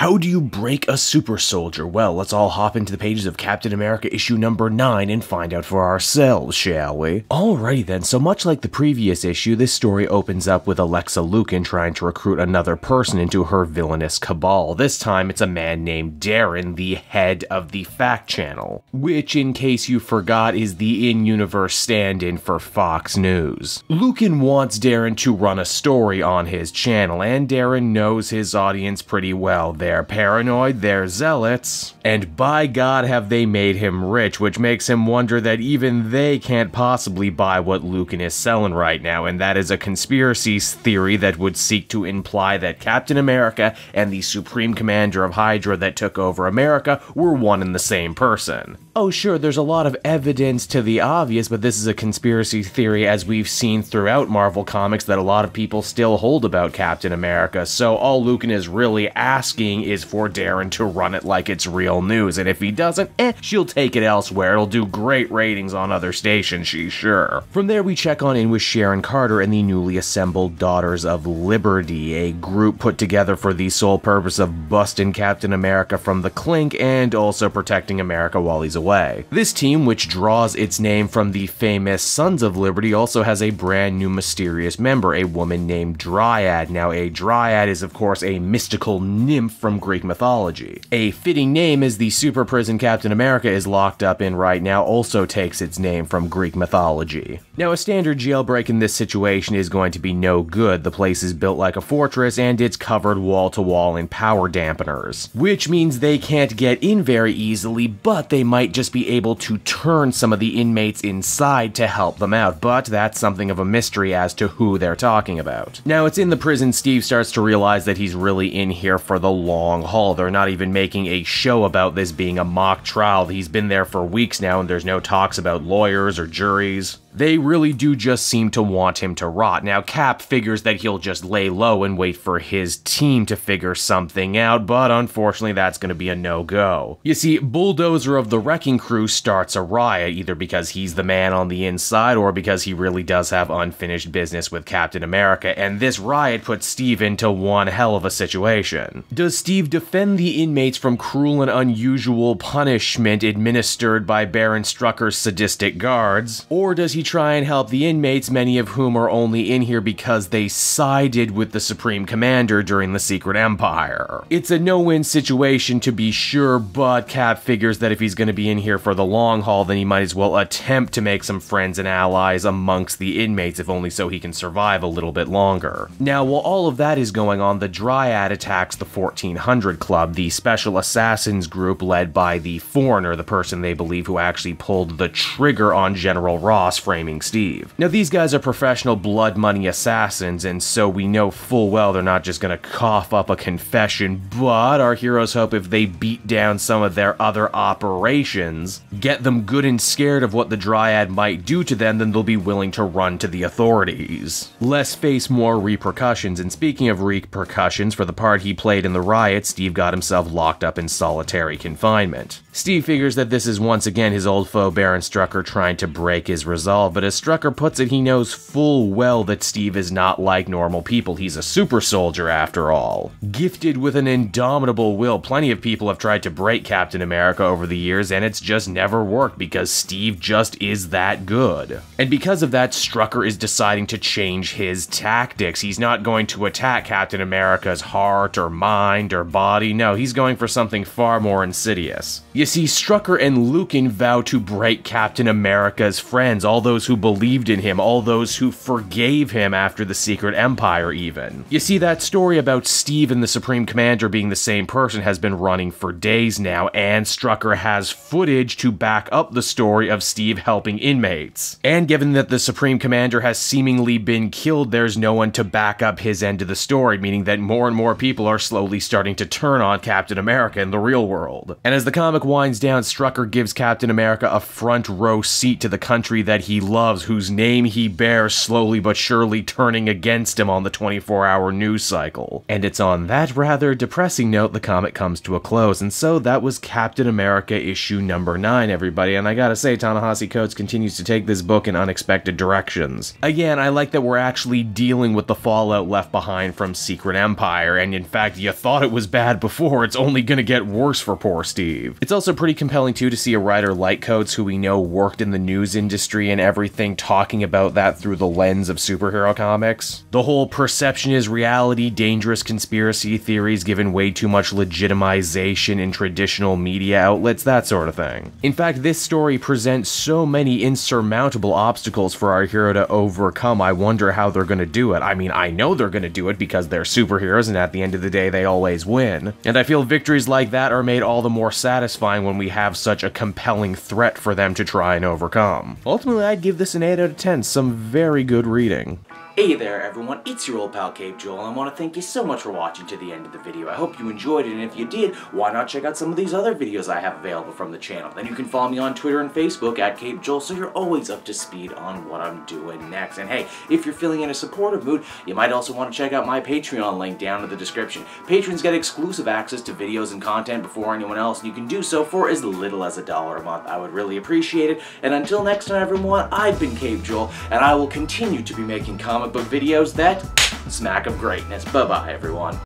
How do you break a super soldier? Well, let's all hop into the pages of Captain America issue number 9 and find out for ourselves, shall we? Alrighty then, so much like the previous issue, this story opens up with Alexa Lukin trying to recruit another person into her villainous cabal. This time it's a man named Darren, the head of the Fact Channel, which, in case you forgot, is the in-universe stand-in for Fox News. Lukin wants Darren to run a story on his channel, and Darren knows his audience pretty well. They're paranoid, they're zealots, and by God have they made him rich, which makes him wonder that even they can't possibly buy what Lukin is selling right now, and that is a conspiracy theory that would seek to imply that Captain America and the Supreme Commander of Hydra that took over America were one and the same person. Oh sure, there's a lot of evidence to the obvious, but this is a conspiracy theory as we've seen throughout Marvel Comics that a lot of people still hold about Captain America, so all Lukin is really asking is for Darren to run it like it's real news, and if he doesn't, she'll take it elsewhere. It'll do great ratings on other stations, she's sure. From there we check on in with Sharon Carter and the newly assembled Daughters of Liberty, a group put together for the sole purpose of busting Captain America from the clink and also protecting America while he's away. This team, which draws its name from the famous Sons of Liberty, also has a brand new mysterious member, a woman named Dryad. Now, a Dryad is of course a mystical nymph from Greek mythology. A fitting name, as the super prison Captain America is locked up in right now also takes its name from Greek mythology. Now, a standard jailbreak in this situation is going to be no good. The place is built like a fortress and it's covered wall to wall in power dampeners, which means they can't get in very easily, but they might just be able to turn some of the inmates inside to help them out, but that's something of a mystery as to who they're talking about. Now, it's in the prison Steve starts to realize that he's really in here for the long haul. They're not even making a show about this being a mock trial. He's been there for weeks now and there's no talks about lawyers or juries. They really do just seem to want him to rot. Now, Cap figures that he'll just lay low and wait for his team to figure something out, but unfortunately that's going to be a no-go. You see, Bulldozer of the Wrecking Crew starts a riot, either because he's the man on the inside or because he really does have unfinished business with Captain America, and this riot puts Steve into one hell of a situation. Does Steve defend the inmates from cruel and unusual punishment administered by Baron Strucker's sadistic guards, or does he try and help the inmates, many of whom are only in here because they sided with the Supreme Commander during the Secret Empire? It's a no-win situation to be sure, but Cap figures that if he's going to be in here for the long haul, then he might as well attempt to make some friends and allies amongst the inmates, if only so he can survive a little bit longer. Now, while all of that is going on, the Dryad attacks the 1400 Club, the special assassins group led by the Foreigner, the person they believe who actually pulled the trigger on General Ross framing Steve. Now, these guys are professional blood money assassins, and so we know full well they're not just gonna cough up a confession, but our heroes hope if they beat down some of their other operations, get them good and scared of what the Dryad might do to them, then they'll be willing to run to the authorities. Less face more repercussions, and speaking of repercussions, for the part he played in the riot, Steve got himself locked up in solitary confinement. Steve figures that this is once again his old foe Baron Strucker trying to break his resolve, but as Strucker puts it, he knows full well that Steve is not like normal people. He's a super soldier after all. Gifted with an indomitable will, plenty of people have tried to break Captain America over the years, and it's just never worked because Steve just is that good. And because of that, Strucker is deciding to change his tactics. He's not going to attack Captain America's heart or mind or body. No, he's going for something far more insidious. You see, Strucker and Lukin vow to break Captain America's friends, all those who believed in him, all those who forgave him after the Secret Empire even. You see, that story about Steve and the Supreme Commander being the same person has been running for days now, and Strucker has footage to back up the story of Steve helping inmates. And given that the Supreme Commander has seemingly been killed, there's no one to back up his end of the story, meaning that more and more people are slowly starting to turn on Captain America in the real world. And as the comic winds down, Strucker gives Captain America a front row seat to the country that he loves, whose name he bears, slowly but surely turning against him on the 24-hour news cycle. And it's on that rather depressing note the comic comes to a close, and so that was Captain America issue number 9, everybody, and I gotta say, Ta-Nehisi Coates continues to take this book in unexpected directions. Again, I like that we're actually dealing with the fallout left behind from Secret Empire, and in fact, you thought it was bad before, it's only gonna get worse for poor Steve. It's also pretty compelling too to see a writer like Coates, who we know worked in the news industry and everything, talking about that through the lens of superhero comics. The whole perception is reality, dangerous conspiracy theories given way too much legitimization in traditional media outlets, that sort of thing. In fact, this story presents so many insurmountable obstacles for our hero to overcome, I wonder how they're gonna do it. I mean, I know they're gonna do it because they're superheroes and at the end of the day they always win. And I feel victories like that are made all the more satisfying when we have such a compelling threat for them to try and overcome. Ultimately, I'd give this an 8 out of 10, some very good reading. Hey there everyone, it's your old pal Cape Joel, and I want to thank you so much for watching to the end of the video. I hope you enjoyed it, and if you did, why not check out some of these other videos I have available from the channel. Then you can follow me on Twitter and Facebook at Cape Joel, so you're always up to speed on what I'm doing next. And hey, if you're feeling in a supportive mood, you might also want to check out my Patreon link down in the description. Patrons get exclusive access to videos and content before anyone else, and you can do so for as little as $1 a month. I would really appreciate it, and until next time everyone, I've been Cape Joel, and I will continue to be making comic book videos that smack of greatness. Bye-bye, everyone.